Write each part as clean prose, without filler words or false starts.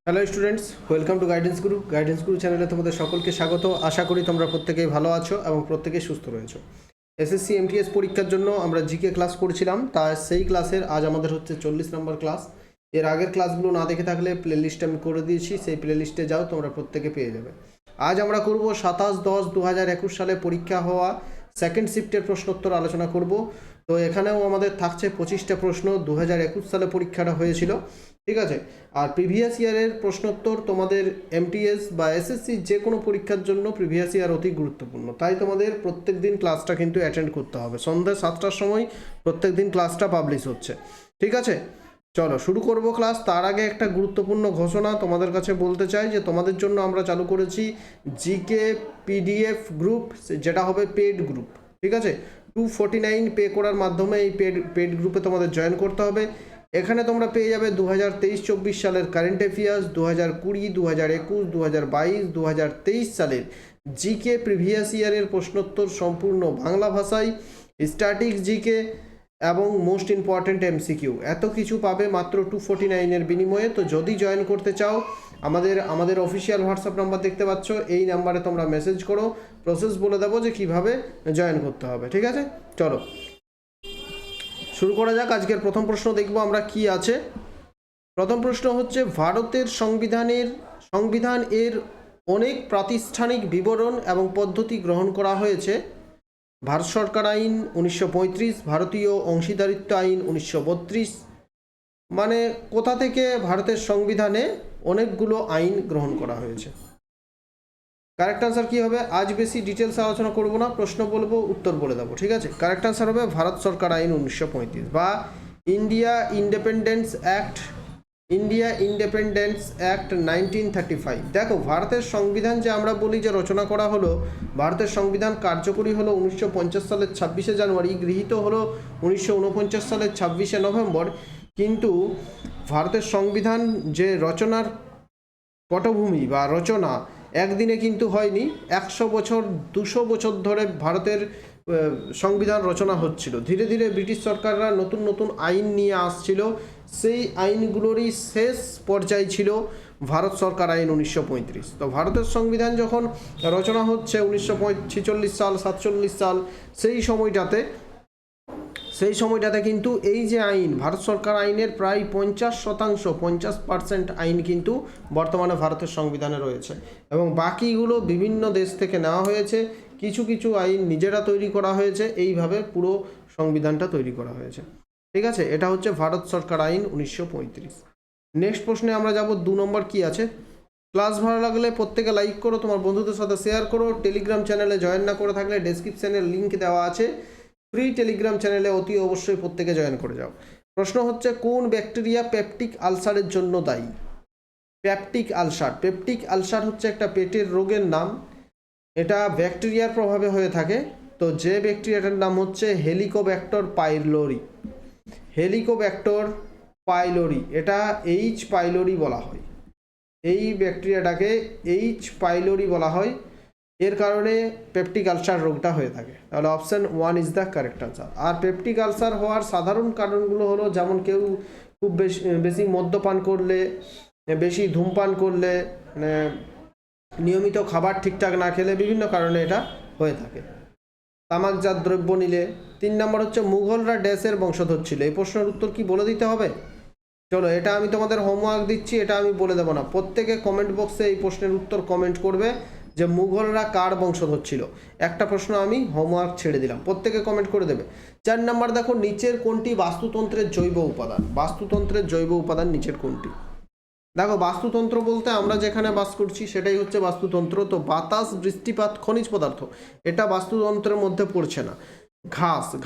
Hello students, welcome to guidance গুরু চ্যানেলে তোমাদের সকলকে স্বাগত। আশা করি তোমরা প্রত্যেকেই ভালো আছো এবং প্রত্যেকেই সুস্থ রয়েছো। এসএসসি এমটিএস পরীক্ষার জন্য আমরা জিকে ক্লাস করছিলাম, তা সেই ক্লাসের আজ আমাদের হচ্ছে 40 নম্বর ক্লাস। এর আগের ক্লাসগুলো না দেখে থাকলে প্লেলিস্ট আমি করে দিয়েছি, সেই প্লেলিস্টে যাও, তোমরা প্রত্যেকে পেয়ে যাবে। আজ আমরা করব 27-10-2021 সালে পরীক্ষা হওয়া সেকেন্ড শিফটের প্রশ্নোত্তর আলোচনা করব। তো এখানেও আমাদের থাকছে 25টা প্রশ্ন। 2021 সালে পরীক্ষাটা হয়েছিল, ঠিক আছে। আর প্রিভিয়াস ইয়ারের প্রশ্নোত্তর তোমাদের এমটিএস বা এসএসসি যে কোনো পরীক্ষার জন্য প্রিভিয়াস ইয়ার অতি গুরুত্বপূর্ণ, তাই তোমাদের প্রত্যেক দিন ক্লাসটা কিন্তু অ্যাটেন্ড করতে হবে। সন্ধ্যা 7টার সময় প্রত্যেক দিন ক্লাসটা পাবলিশ হচ্ছে, ঠিক আছে। চলো শুরু করব ক্লাস। তার আগে একটা গুরুত্বপূর্ণ ঘোষণা তোমাদের কাছে বলতে চাই যে তোমাদের জন্য আমরা চালু করেছি জিকে পিডিএফ গ্রুপ, যেটা হবে পেড গ্রুপ, ঠিক আছে। 249 পে করার মাধ্যমে এই পেড গ্রুপে তোমাদের জয়েন করতে হবে। এখানে তোমরা পেয়ে যাবে 2023-24 সালের কারেন্ট অ্যাফেয়ার্স, 2020, 2021, 2022, 2023 সালের জিকে প্রিভিয়াস ইয়ারের প্রশ্নোত্তর সম্পূর্ণ বাংলা ভাষায়, স্ট্যাটিক্স জিকে এবং মোস্ট ইম্পর্ট্যান্ট এমসিকিউ। এত কিছু পাবে মাত্র 249-এর বিনিময়ে। তো যদি জয়েন করতে চাও, আমাদের অফিসিয়াল হোয়াটসঅ্যাপ নাম্বার দেখতে পাচ্ছ, এই নাম্বারে তোমরা মেসেজ করো, প্রসেস বলে দেবো যে কিভাবে জয়েন করতে হবে, ঠিক আছে। চলো শুরু করা যাক। আজকের প্রথম প্রশ্ন দেখব আমরা কি আছে। প্রথম প্রশ্ন হচ্ছে, ভারতের সংবিধান এর অনেক প্রাতিষ্ঠানিক বিবরণ এবং পদ্ধতি গ্রহণ করা হয়েছে। ভারত সরকার আইন 1935, ভারতীয় অংশীদারিত্ব আইন 1932। মানে কোথা থেকে ভারতের সংবিধানে অনেকগুলো আইন গ্রহণ করা হয়েছে? কারেক্ট আনসার কী হবে? আজ বেশি ডিটেলস আলোচনা করব না, প্রশ্ন বলবো, উত্তর বলে দেবো, ঠিক আছে। কারেক্ট আনসার হবে ভারত সরকার আইন 1935 বা ইন্ডিয়া ইন্ডিপেন্ডেন্স অ্যাক্ট 1935। দেখো, ভারতের সংবিধান যে আমরা বলি যে রচনা করা হলো, ভারতের সংবিধান কার্যকরী হলো 1950 সালের 26শে জানুয়ারি, গৃহীত হলো 1949 সালের 26শে নভেম্বর। কিন্তু ভারতের সংবিধান যে রচনার পটভূমি বা রচনা একদিনে কিন্তু হয়নি। 100 বছর 200 বছর ধরে ভারতের সংবিধান রচনা হচ্ছিল। ধীরে ধীরে ব্রিটিশ সরকাররা নতুন নতুন আইন নিয়ে আসছিল। সেই আইনগুলোরই শেষ পর্যায়ে ছিল ভারত সরকার আইন 1935। তো ভারতের সংবিধান যখন রচনা হচ্ছে 1946 সাল 47 সাল, সেই সময়টাতে কিন্তু এই যে আইন, ভারত সরকার আইনের প্রায় 50% আইন কিন্তু বর্তমানে ভারতের সংবিধানে রয়েছে এবং বাকিগুলো বিভিন্ন দেশ থেকে নেওয়া হয়েছে। কিছু কিছু আইন নিজেরা তৈরি করা হয়েছে। এইভাবে পুরো সংবিধানটা তৈরি করা হয়েছে, ঠিক আছে। এটা হচ্ছে ভারত সরকার আইন 1935। নেক্সট প্রশ্নে আমরা যাব। 2 নম্বর কি আছে? ক্লাস ভালো লাগলে প্রত্যেকে লাইক করো, তোমার বন্ধুদের সাথে শেয়ার করো। টেলিগ্রাম চ্যানেলে জয়েন না করে থাকলে ডেসক্রিপশানে লিঙ্ক দেওয়া আছে, ফ্রি টেলিগ্রাম চ্যানেলে অতি অবশ্যই প্রত্যেকে জয়েন করে যাও। প্রশ্ন হচ্ছে, কোন ব্যাকটেরিয়া পেপটিক আলসারের জন্য দায়ী? পেপটিক আলসার হচ্ছে একটা পেটের রোগের নাম। এটা ব্যাকটেরিয়ার প্রভাবে হয়ে থাকে। তো যে ব্যাকটেরিয়াটার নাম হচ্ছে হেলিকোব্যাক্টর পাইলোরি। এটা এইচ পাইলোরি বলা হয়। এই ব্যাকটেরিয়াটাকে এইচ পাইলোরি বলা হয়। এর কারণে পেপটিক আলসার রোগটা হয়ে থাকে। তাহলে option 1 is the correct answer. আর পেপটিক আলসার হওয়ার সাধারণ কারণগুলো হলো, যেমন কেউ খুব বেশি মদ্যপান করলে, বেশি ধূমপান করলে, মানে নিয়মিত খাবার ঠিকঠাক না খেলে, বিভিন্ন কারণে এটা হয়ে থাকে। তামাকজাত দ্রব্য নিলে। 3 নম্বর হচ্ছে, মুঘলরা ড্যাশের বংশধর ছিল। এই প্রশ্নের উত্তর কি বলে দিতে হবে? চলো, এটা আমি তোমাদের হোমওয়ার্ক দিচ্ছি, এটা আমি বলে দেবো না। প্রত্যেকে কমেন্ট বক্সে এই প্রশ্নের উত্তর কমেন্ট করবে যে মুঘলরা কার বংশধর ছিল। একটা প্রশ্ন আমি হোমওয়ার্ক ছেড়ে দিলাম, প্রত্যেকে কমেন্ট করে দেবে। 4 নম্বর দেখো, নিচের কোনটি বাস্তুতন্ত্রের জৈব উপাদান? নিচের কোনটি? দেখো, বাস্তুতন্ত্র বলতে আমরা যেখানে বাস করছি সেটাই হচ্ছে বাস্তুতন্ত্র। তো বাতাস, বৃষ্টিপাত, খনিজ পদার্থ, এটা বাস্তুতন্ত্রের মধ্যে পড়ছে না।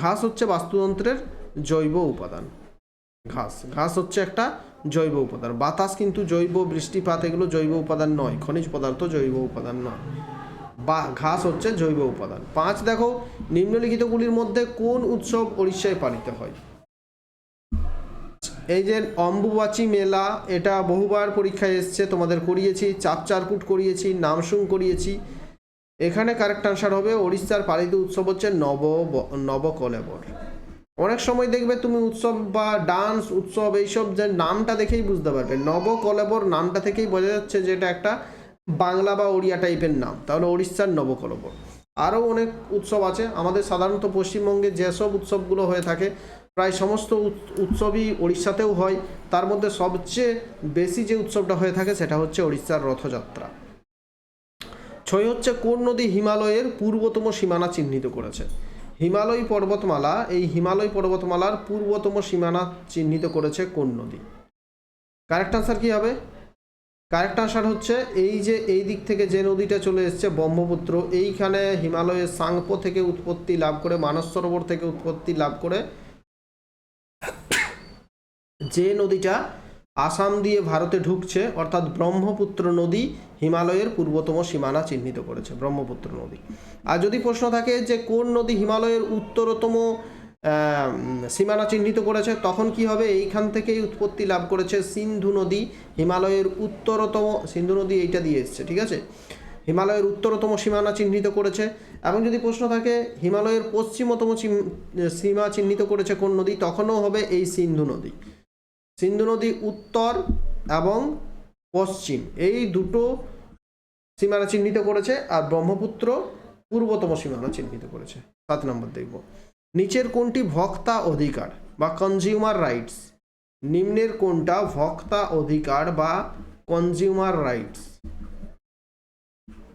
ঘাস হচ্ছে বাস্তুতন্ত্রের জৈব উপাদান। ঘাস হচ্ছে একটা জৈব উপাদান। বাতাস কিন্তু জৈব, বৃষ্টিপাত এগুলো জৈব উপাদান নয়, খনিজ পদার্থ জৈব উপাদান নয়। ঘাস হচ্ছে জৈব উপাদান। 5 দেখো, নিম্নলিখিতগুলির মধ্যে কোন উৎসব ওড়িশায় পালিত হয়? এই যে অম্বুবাচী মেলা, এটা বহুবার পরীক্ষায় এসছে, তোমাদের করিয়েছি। চাপচারকুট করিয়েছি, নামসুং করিয়েছি। এখানে কারেক্ট আনসার হবে ওড়িশার পালিত উৎসব হচ্ছে নবকলেবর। অনেক সময় দেখবে তুমি উৎসব বা ডান্স উৎসব এইসব যে নামটা দেখেই বুঝতে পারবে, নবকলেবর নামটা থেকেই বোঝা যাচ্ছে যে এটা একটা বাংলা বা ওড়িয়া টাইপের নাম, তাহলে উড়িষ্যার নবকলেবর। আরও অনেক উৎসব আছে আমাদের, সাধারণত পশ্চিমবঙ্গে যেসব উৎসবগুলো হয়ে থাকে প্রায় সমস্ত উৎসবই উড়িষ্যাতেও হয়। তার মধ্যে সবচেয়ে বেশি যে উৎসবটা হয়ে থাকে সেটা হচ্ছে উড়িষ্যার রথযাত্রা। 6 হচ্ছে কোন নদী হিমালয়ের পূর্বতম সীমানা চিহ্নিত করেছে? হিমালয় পর্বতমালা, এই হিমালয় পর্বতমালার পূর্বতম সীমানা চিহ্নিত করেছে কোন নদী? কারেক্ট আনসার কি হবে? কারেক্ট আনসার হচ্ছে এই যে এই দিক থেকে যে নদীটা চলে এসছে ব্রহ্মপুত্র, এইখানে হিমালয়ের সাংপো থেকে উৎপত্তি লাভ করে, মানস সরোবর থেকে উৎপত্তি লাভ করে যে নদীটা আসাম দিয়ে ভারতে ঢুকছে, অর্থাৎ ব্রহ্মপুত্র নদী হিমালয়ের পূর্বতম সীমানা চিহ্নিত করেছে, ব্রহ্মপুত্র নদী। আর যদি প্রশ্ন থাকে যে কোন নদী হিমালয়ের উত্তরতম সীমানা চিহ্নিত করেছে, তখন কি হবে? এইখান থেকেই উৎপত্তি লাভ করেছে সিন্ধু নদী হিমালয়ের উত্তরতম, সিন্ধু নদী এইটা দিয়ে এসছে, ঠিক আছে, হিমালয়ের উত্তরতম সীমানা চিহ্নিত করেছে। এবং যদি প্রশ্ন থাকে হিমালয়ের পশ্চিমতম সীমা চিহ্নিত করেছে কোন নদী, তখনও হবে এই সিন্ধু নদী। সিন্ধু নদী উত্তর এবং পশ্চিম এই দুটো সীমানা চিহ্নিত করেছে, আর ব্রহ্মপুত্র পূর্বতম সীমানা চিহ্নিত করেছে। 7 নম্বর দেখব, নিচের কোনটি ভোক্তা অধিকার বা কনজিউমার রাইটস? নিম্নের কোনটা ভোক্তা অধিকার বা কনজিউমার রাইটস?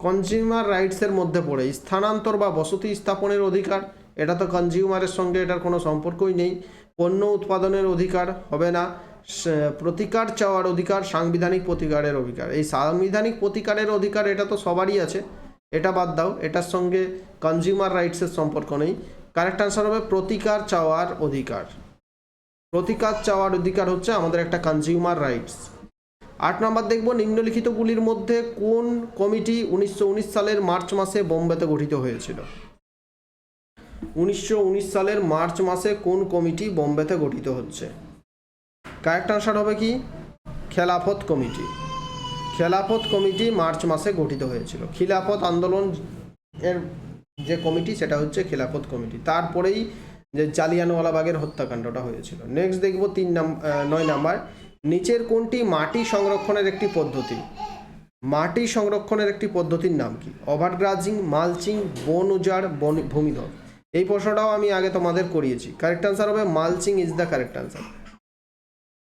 কনজিউমার রাইটসের মধ্যে পড়ে স্থানান্তর বা বসতি স্থাপনের অধিকার, এটা তো কনজিউমারের সঙ্গে এটার কোনো সম্পর্কই নেই। পণ্য উৎপাদনের অধিকার হবে না। প্রতিকার চাওয়ার অধিকার, সাংবিধানিক প্রতিকারের অধিকার, এই সাংবিধানিক প্রতিকারের অধিকার এটা তো সবারই আছে, এটা বাদ দাও, এটার সঙ্গে কনজিউমার রাইটসের সম্পর্ক নেই। কারেক্ট আনসার হবে প্রতিকার চাওয়ার অধিকার। প্রতিকার চাওয়ার অধিকার হচ্ছে আমাদের একটা কনজিউমার রাইটস। 8 নম্বর দেখব, নিম্নলিখিতগুলির মধ্যে কোন কমিটি 1919 সালের মার্চ মাসে বোম্বেতে গঠিত হয়েছিল? 1919 সালের মার্চ মাসে কোন কমিটি বোম্বেতে গঠিত হচ্ছে? কারেক্ট আনসার হবে কি? খেলাফত কমিটি। খেলাফত কমিটি মার্চ মাসে গঠিত হয়েছিল। খিলাফত আন্দোলন এর যে কমিটি সেটা হচ্ছে খেলাফত কমিটি। তারপরেই যে জালিয়ানওয়ালাবাগের হত্যাকাণ্ডটা হয়েছিল। নেক্সট দেখব 9 নাম্বার, নিচের কোনটি মাটি সংরক্ষণের একটি পদ্ধতি? মাটি সংরক্ষণের একটি পদ্ধতির নাম কি? ওভারগ্রাজিং, মালচিং, বন উজাড়, ভূমিধস। এই প্রশ্নটাও আমি আগে তোমাদের করিয়েছি। কারেক্ট আনসার হবে mulching is the correct answer.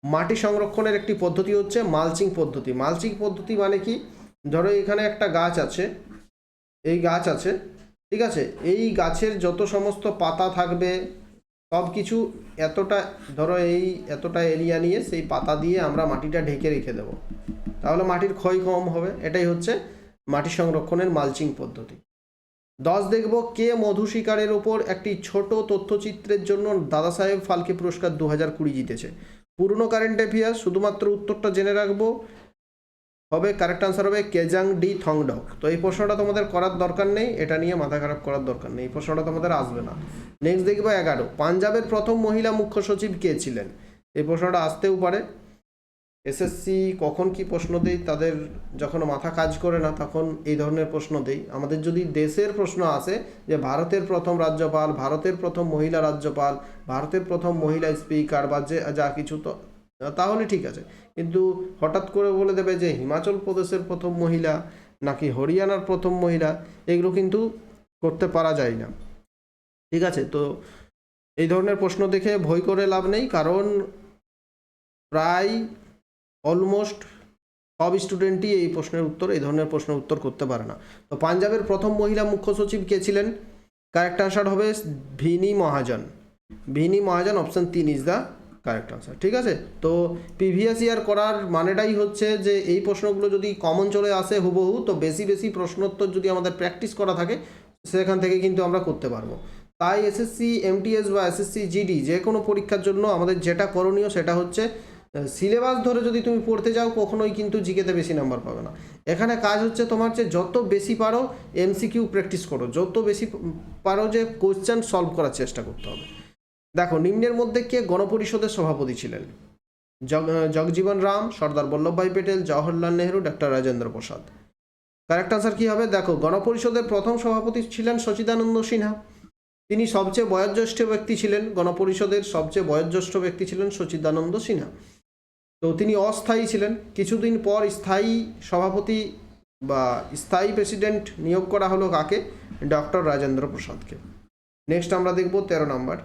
মাটি সংরক্ষণের একটি পদ্ধতি হচ্ছে মালচিং পদ্ধতি। মালচিং পদ্ধতি মানে কি? ধরো এখানে একটা গাছ আছে, এই গাছ আছে, ঠিক আছে, এই গাছের যত সমস্ত পাতা থাকবে সব কিছু এতটা, ধরো এই এতটা এরিয়া নিয়ে সেই পাতা দিয়ে আমরা মাটিটা ঢেকে রেখে দেবো, তাহলে মাটির ক্ষয় কম হবে। এটাই হচ্ছে মাটি সংরক্ষণের মালচিং পদ্ধতি। 10 দেখব, কে মধু শিকারের ওপর একটি ছোট তথ্যচিত্রের জন্য দাদা সাহেব ফালকে পুরস্কার 2020 জিতেছে? পুরনো কারেন্ট অ্যাফেয়ার্স, শুধুমাত্র উত্তরটা জেনে রাখবো হবে। কারেক্ট আনসার হবে কেজাং ডি থংডক। তো এই প্রশ্নটা তোমাদের করার দরকার নেই, এটা নিয়ে মাথা খারাপ করার দরকার নেই, এই প্রশ্নটা তোমাদের আসবে না। নেক্সট দেখবো 11, পাঞ্জাবের প্রথম মহিলা মুখ্য সচিব কে ছিলেন? এই প্রশ্নটা আসতেও পারে। এসএসসি কখন কি প্রশ্ন দেই, তাদের যখন মাথা কাজ করে না তখন এই ধরনের প্রশ্ন দেই। আমাদের যদি দেশের প্রশ্ন আসে যে ভারতের প্রথম রাজ্যপাল, ভারতের প্রথম মহিলা রাজ্যপাল, ভারতের প্রথম মহিলা স্পিকার বা যে যা কিছু, তো তাহলে ঠিক আছে। কিন্তু হঠাৎ করে বলে দেবে যে হিমাচল প্রদেশের প্রথম মহিলা নাকি হরিয়ানার প্রথম মহিলা, এগুলো কিন্তু করতে পারা যায় না, ঠিক আছে। তো এই ধরনের প্রশ্ন দেখে ভয় করে লাভ নেই, কারণ প্রায় অলমোস্ট সব স্টুডেন্টই এই প্রশ্নের উত্তর, এই ধরনের প্রশ্নের উত্তর করতে পারে না। তো পাঞ্জাবের প্রথম মহিলা মুখ্য সচিব কে ছিলেন? কারেক্ট আনসার হবে Vini Mahajan. Vini Mahajan, option 3 is the correct answer, ঠিক আছে। তো প্রিভিয়াস ইয়ার করার মানেটাই হচ্ছে যে এই প্রশ্নগুলো যদি কমন চলে আসে হুবহু, তো বেশি বেশি প্রশ্নোত্তর যদি আমাদের প্র্যাকটিস করা থাকে সেখান থেকে কিন্তু আমরা করতে পারবো। তাই এসএসসি এমটিএস বা এসএসসি জিডি যে কোনো পরীক্ষার জন্য আমাদের যেটা করণীয় সেটা হচ্ছে সিলেবাস ধরে যদি তুমি পড়তে যাও কখনোই কিন্তু জিকেতে বেশি নাম্বার পাবে না। এখানে কাজ হচ্ছে তোমার যে যত বেশি পারো এমসিকিউ প্র্যাকটিস করো, যত বেশি পারো যে কোশ্চেন সলভ করার চেষ্টা করতে হবে। দেখো, নিম্নের মধ্যে কে গণপরিষদের সভাপতি ছিলেন? Jagjivan Ram, Sardar Vallabhbhai Patel, Jawaharlal Nehru, doctor Rajendra Prasad. Correct answer কি হবে? দেখো, গণপরিষদের প্রথম সভাপতি ছিলেন সচিদানন্দ সিনহা। তিনি সবচেয়ে বয়োজ্যেষ্ঠ ব্যক্তি ছিলেন, গণপরিষদের সবচেয়ে বয়োজ্যেষ্ঠ ব্যক্তি ছিলেন সচিদানন্দ সিনহা। তো তিনি অস্থায়ী ছিলেন। কিছুদিন পর স্থায়ী সভাপতি বা স্থায়ী প্রেসিডেন্ট নিয়োগ করা হলো কাকে? ডক্টর রাজেন্দ্র প্রসাদকে। নেক্সট আমরা দেখব 13 নম্বর,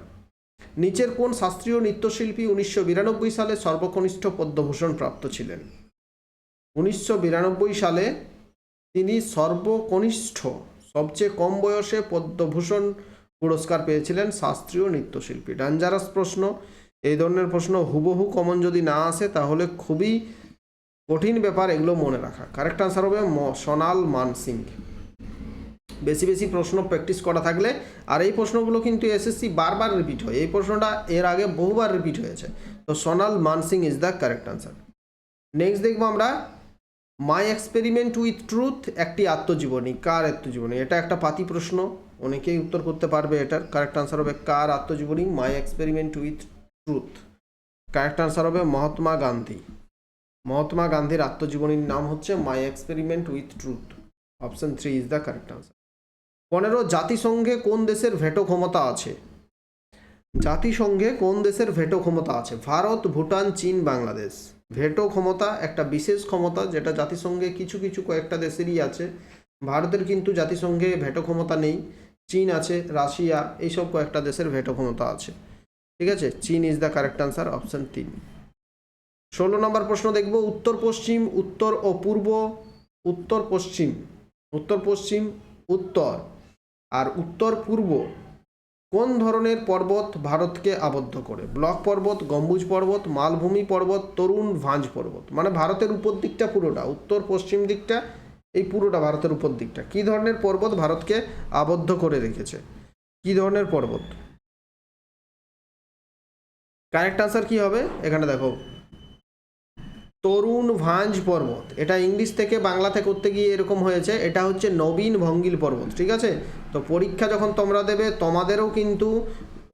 নিচের কোন শাস্ত্রীয় নৃত্যশিল্পী 1992 সালে সর্বকনিষ্ঠ পদ্মভূষণ প্রাপ্ত ছিলেন? 1992 সালে তিনি সর্বকনিষ্ঠ, সবচেয়ে কম বয়সে পদ্মভূষণ পুরস্কার পেয়েছিলেন শাস্ত্রীয় নৃত্যশিল্পী। ডেঞ্জারাস প্রশ্ন, এই ধরনের প্রশ্ন হুবহু কমন যদি না আসে তাহলে খুবই কঠিন ব্যাপার এগুলো মনে রাখা। কারেক্ট আনসার হবে সোনাল মানসিং। বেশি বেশি প্রশ্ন প্র্যাকটিস করা থাকলে, আর এই প্রশ্নগুলো কিন্তু এসএসসি বারবার রিপিট হয়, এই প্রশ্নটা এর আগে বহুবার রিপিট হয়েছে। তো Sonal Mansingh is the correct answer. Next দেখবো আমরা মাই এক্সপেরিমেন্ট উইথ ট্রুথ একটি আত্মজীবনী। কার আত্মজীবনী? এটা একটা পাতি প্রশ্ন, অনেকেই উত্তর করতে পারবে এটার। কারেক্ট আনসার হবে কার আত্মজীবনী? মাই experiment with truth. Correct answer হবে মহাত্মা গান্ধী। মহাত্মা গান্ধীর আত্মজীবনীর নাম হচ্ছে মাই experiment with truth. Option 3 is the correct answer. 15 জাতিসংঘে কোন দেশের ভেটো ক্ষমতা আছে? জাতিসংঘে কোন দেশের ভেটো ক্ষমতা আছে? ভারত, ভুটান, চীন, বাংলাদেশ। ভেটো ক্ষমতা একটা বিশেষ ক্ষমতা যেটা জাতিসংঘে কিছু কিছু কয়েকটা দেশেরই আছে। ভারতের কিন্তু জাতিসংঘে ভেটো ক্ষমতা নেই। চীন আছে, রাশিয়া, এইসব কয়েকটা দেশের ভেটো ক্ষমতা আছে। ঠিক আছে, চীন is the correct answer, option 3। 16 নম্বর প্রশ্ন দেখব, উত্তর পশ্চিম, উত্তর ও পূর্ব, উত্তর পশ্চিম, উত্তর পশ্চিম, উত্তর আর উত্তর পূর্ব কোন ধরনের পর্বত ভারতকে আবদ্ধ করে? ব্লক পর্বত, গম্বুজ পর্বত, মালভূমি পর্বত, তরুণ ভাঁজ পর্বত। মানে ভারতের উপর দিকটা পুরোটা, উত্তর পশ্চিম দিকটা, এই পুরোটা ভারতের উপর দিকটা কি ধরনের পর্বত ভারতকে আবদ্ধ করে রেখেছে? কি ধরনের পর্বত? কারেক্ট আনসার কি হবে? এখানে দেখো, তরুণ ভাঁজ পর্বত। এটা ইংলিশ থেকে বাংলাতে করতে গিয়ে এরকম হয়েছে, এটা হচ্ছে নবীন ভঙ্গিল পর্বত। ঠিক আছে, তো পরীক্ষা যখন তোমরা দেবে তোমাদেরও কিন্তু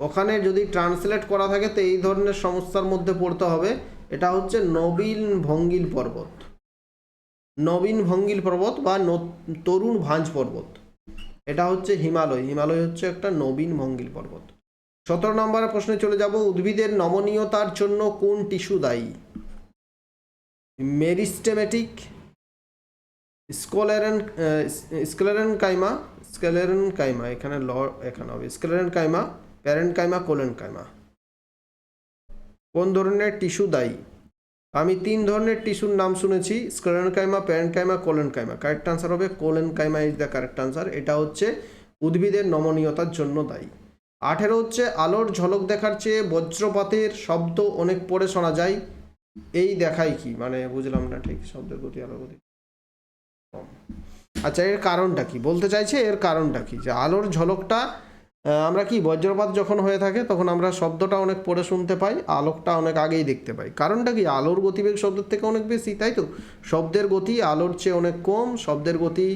ওখানে যদি ট্রান্সলেট করা থাকে তো এই ধরনের সমস্যার মধ্যে পড়তে হবে। এটা হচ্ছে নবীন ভঙ্গিল পর্বত, নবীন ভঙ্গিল পর্বত বা তরুণ ভাঁজ পর্বত। এটা হচ্ছে হিমালয়, হিমালয় হচ্ছে একটা নবীন ভঙ্গিল পর্বত। 17 নম্বরের প্রশ্নে চলে যাব, উদ্ভিদের নমনীয়তার জন্য কোন টিস্যু দায়ী? মেরিস্টেমেটিক, স্ক্লেরেনকাইমা, স্ক্লেরেনকাইমা, এখানে এখানে হবে স্ক্লেরেনকাইমা, প্যারেনকাইমা, কোলেনকাইমা। কোন ধরনের টিস্যু দায়ী? আমি 3 ধরনের টিস্যুর নাম শুনেছি, sclerenchyma, parenchyma, collenchyma. Correct answer হবে collenchyma is the correct answer. এটা হচ্ছে উদ্ভিদের নমনীয়তার জন্য দায়ী। 18 হচ্ছে, আলোর ঝলক দেখার চেয়ে বজ্রপাতের শব্দ অনেক পরে শোনা যায়, এই দেখাই কি? মানে বুঝলাম না ঠিক, শব্দের গতি আলোর গতি। আচ্ছা, এর কারণটা কি বলতে চাইছে? এর কারণটা কি? যে আলোর ঝলকটা আমরা কি বজ্রপাত যখন হয়ে থাকে তখন আমরা শব্দটা অনেক পরে শুনতে পাই, আলোকটা অনেক আগেই দেখতে পাই। কারণটা কি? আলোর গতিবেগ শব্দের থেকে অনেক বেশি, তাই তো? শব্দের গতি আলোর চেয়ে অনেক কম, শব্দের গতি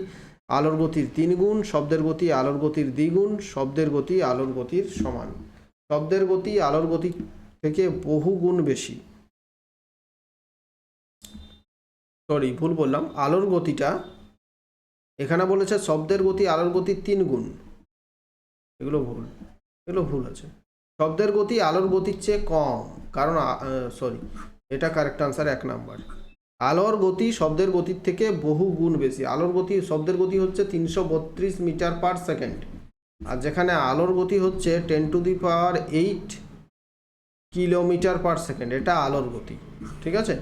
আলোর গতির 3 গুণ, শব্দের গতি আলোর গতির দ্বিগুণ, শব্দের গতি আলোর গতির সমান। শব্দের গতি আলোর গতি থেকে বহু গুণ বেশি। সরি, ভুল বললাম, আলোর গতিটা এখানে বলেছে শব্দের গতি আলোর গতির 3 গুণ, এগুলো ভুল, এগুলো ভুল আছে। শব্দের গতি আলোর গতির চেয়ে কম, কারণ সরি, এটা কারেক্ট আনসার 1 নাম্বার। আলোর গতি শব্দের গতির থেকে বহু গুণ বেশি। আলোর গতি, শব্দের গতি হচ্ছে 332 মিটার পার সেকেন্ড, আর যেখানে আলোর গতি হচ্ছে 10⁸ কিলোমিটার পার সেকেন্ড। এটা আলোর গতি। ঠিক আছে,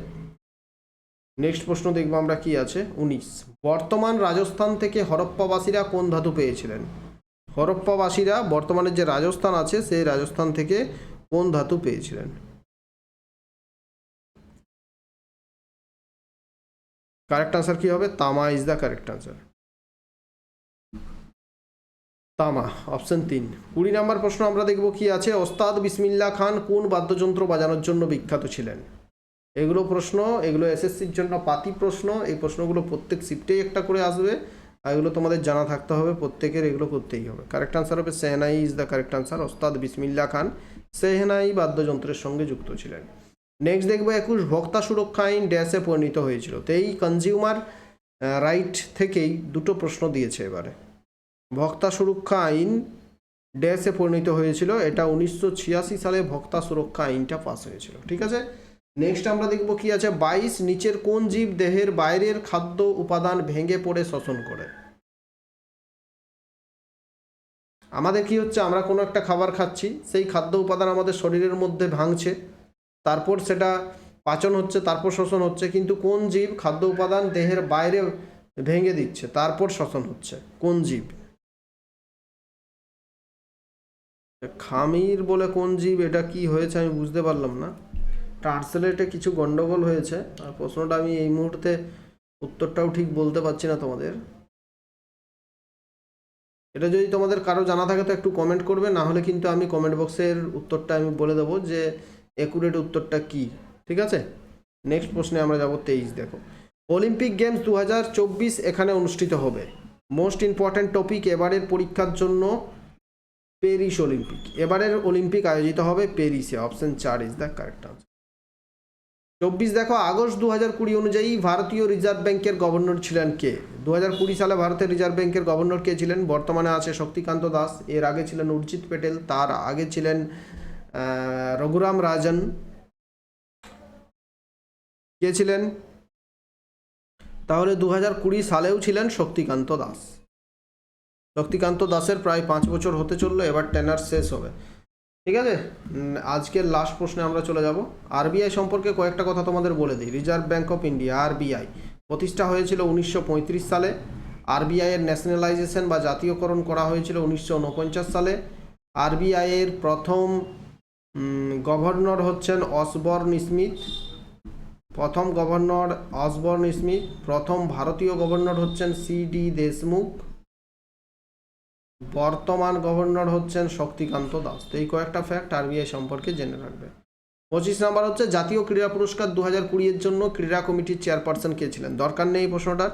নেক্সট প্রশ্ন দেখবো আমরা কি আছে। 19, বর্তমান রাজস্থান থেকে হরপ্পাবাসীরা কোন ধাতু পেয়েছিলেন? হরপ্পাবাসীরা বর্তমানে যে রাজস্থান আছে সেই রাজস্থান থেকে কোন ধাতু পেয়েছিলেন? কারেক্ট আনসার কি হবে? তামা ইজ দ্য কারেক্ট আনসার। তামা, অপশন 3। 20 নম্বর প্রশ্ন আমরা দেখব কি আছে। ওস্তাদ বিসমিল্লাহ খান কোন বাদ্যযন্ত্র বাজানোর জন্য বিখ্যাত ছিলেন? এগুলো প্রশ্ন, এগুলো এসএসসির জন্য পাতি প্রশ্ন। এই প্রশ্নগুলো প্রত্যেক শিফটেই একটা করে আসবে, আর এগুলো তোমাদের জানা থাকতে হবে, প্রত্যেকের এগুলো করতেই হবে। কারেক্ট আনসার হবে সেহনাই ইজ দ্য কারেক্ট আনসার। ওস্তাদ বিসমিল্লাহ খান সেহনাই বাদ্যযন্ত্রের সঙ্গে যুক্ত ছিলেন। নেক্সট দেখবো 21, ভোক্তা সুরক্ষা আইন ড্যাশে পরিণত হয়েছিল। তো এই কনজিউমার রাইট থেকেই দুটো প্রশ্ন দিয়েছে এবারে। ভোক্তা সুরক্ষা আইন ড্যাশে পরিণত হয়েছিল। এটা 1986 সালে ভোক্তা সুরক্ষা আইনটা পাস হয়েছিল। ঠিক আছে, নেক্সট আমরা দেখব কি আছে। 22 নিচের কোন জীব দেহের বাইরের খাদ্য উপাদান ভেঙে পড়ে শোষণ করে? আমাদের কি হচ্ছে, আমরা কোনো একটা খাবার খাচ্ছি, সেই খাদ্য উপাদান আমাদের শরীরের মধ্যে ভাঙছে, তারপর সেটা পাচন হচ্ছে, তারপর শোষণ হচ্ছে, কিন্তু কোন জীব খাদ্য উপাদান দেহের বাইরে ভেঙে দিচ্ছে তারপর শোষণ হচ্ছে? কোন জীব? খামির বলে কোন জীব, এটা কি হয়েছে আমি বুঝতে পারলাম না, ট্রান্সলেটে কিছু গন্ডগোল হয়েছে, আর প্রশ্নটা আমি এই মুহূর্তে উত্তরটাও ঠিক বলতে পারছি না তোমাদের। এটা যদি তোমাদের কারো জানা থাকে তো একটু কমেন্ট করবে, না হলে কিন্তু আমি কমেন্ট বক্সের উত্তরটা আমি বলে দেবো যে অ্যাকুরেট উত্তরটা কি। ঠিক আছে, নেক্সট প্রশ্নে আমরা যাব 23। দেখো, অলিম্পিক গেমস 2024 এখানে অনুষ্ঠিত হবে। মোস্ট ইম্পর্ট্যান্ট টপিক এবারের পরীক্ষার জন্য প্যারিস অলিম্পিক। এবারের অলিম্পিক আয়োজিত হবে প্যারিসে। Option 4 is the correct answer. 24 দেখো, আগস্ট 2020 অনুযায়ী ভারতীয় রিজার্ভ ব্যাংকের গভর্নর ছিলেন কে? 2020 সালে ভারতের রিজার্ভ ব্যাংকের গভর্নর কে ছিলেন? বর্তমানে আছে শক্তিকান্ত দাস, এর আগে ছিলেন উর্জিত প্যাটেল, তার আগে ছিলেন রঘুরাম রাজন। কে ছিলেন? তাহলে 2020 সালেও ছিলেন শক্তিকান্ত দাস। শক্তিকান্ত দাসের প্রায় 5 বছর হতে চললো, এবার টেনার শেষ হবে। ঠিক আছে, আজকের লাস্ট প্রশ্নে আমরা চলে যাব। আরবিআই সম্পর্কে কয়েকটা কথা তোমাদের বলে দিই। Reserve bank of India, RBI, প্রতিষ্ঠা হয়েছিল 1935 সালে। আরবিআই এর ন্যাশনালাইজেশন বা জাতীয়করণ করা হয়েছিল 1949 সালে। আরবিআই এর প্রথম গভর্নর হচ্ছেন অসবর্ন স্মিথ। প্রথম গভর্নর অসবর্ন স্মিথ। প্রথম ভারতীয় গভর্নর হচ্ছেন সিডি দেশমুখ। বর্তমান গভর্নর হচ্ছেন শক্তিকান্ত দাস। তো এই কয়েকটা ফ্যাক্ট আরবিআই সম্পর্কে জেনে রাখবে। 25 নাম্বার হচ্ছে জাতীয় ক্রীড়া পুরস্কার 2020 এর জন্য ক্রীড়া কমিটির চেয়ারপারসন কে ছিলেন? দরকার নেই এই প্রশ্নটার,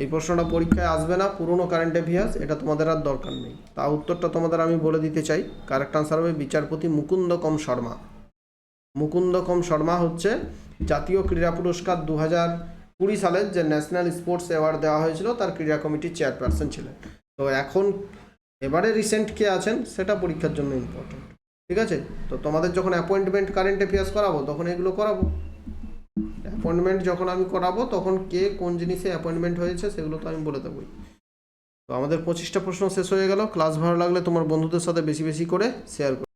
এই প্রশ্নটা পরীক্ষায় আসবে না, পুরনো কারেন্ট অ্যাফেয়ার্স, এটা তোমাদের আর দরকার নেই। তা উত্তরটা তোমাদের আমি বলে দিতে চাই। কারেক্ট আনসার হবে বিচারপতি মুকুন্দকম শর্মা। মুকুন্দকম শর্মা হচ্ছে জাতীয় ক্রীড়া পুরস্কার 2020 সালের যে ন্যাশনাল স্পোর্টস অ্যাওয়ার্ড দেওয়া হয়েছিল তার ক্রীড়া কমিটির চেয়ারপারসন ছিলেন। তো এখন এবারে রিসেন্ট কে আছেন সেটা পরীক্ষার জন্য ইম্পর্টেন্ট। ঠিক আছে, তো তোমাদের যখন অ্যাপয়েন্টমেন্ট কারেন্ট অ্যাফেয়ার্স করাবো তখন এগুলো করাবো। অ্যাপয়েন্টমেন্ট যখন আমি করাবো তখন কে কোন জিনিসে অ্যাপয়েন্টমেন্ট হয়েছে সেগুলো তো আমি বলে দেবোই। তো আমাদের 25টা প্রশ্ন শেষ হয়ে গেল। ক্লাস ভালো লাগলে তোমার বন্ধুদের সাথে বেশি বেশি করে শেয়ার করো।